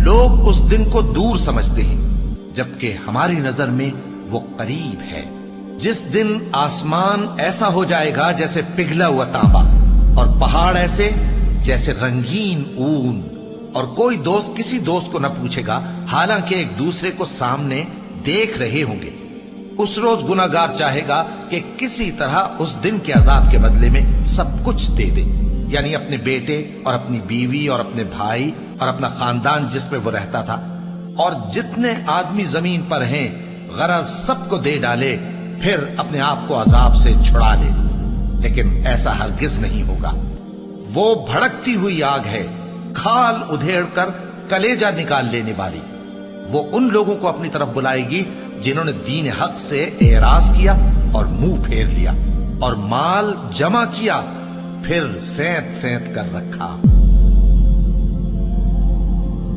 لوگ اس دن کو دور سمجھتے ہیں جبکہ ہماری نظر میں وہ قریب ہے، جس دن آسمان ایسا ہو جائے گا جیسے پگھلا ہوا تانبا، اور پہاڑ ایسے جیسے رنگین اون، اور کوئی دوست کسی دوست کو نہ پوچھے گا حالانکہ ایک دوسرے کو سامنے دیکھ رہے ہوں گے۔ اس روز گناہگار چاہے گا کہ کسی طرح اس دن کے عذاب کے بدلے میں سب کچھ دے دے، یعنی اپنے بیٹے اور اپنی بیوی اور اپنے بھائی اور اپنا خاندان جس میں وہ رہتا تھا، اور جتنے آدمی زمین پر ہیں غرض سب کو دے ڈالے، پھر اپنے آپ کو عذاب سے چھڑا لے۔ لیکن ایسا ہرگز نہیں ہوگا۔ وہ بھڑکتی ہوئی آگ ہے، کھال ادھیڑ کر کلیجہ نکال لینے والی۔ وہ ان لوگوں کو اپنی طرف بلائے گی جنہوں نے دین حق سے اعراض کیا اور منہ پھیر لیا، اور مال جمع کیا پھر سینت سینت کر رکھا۔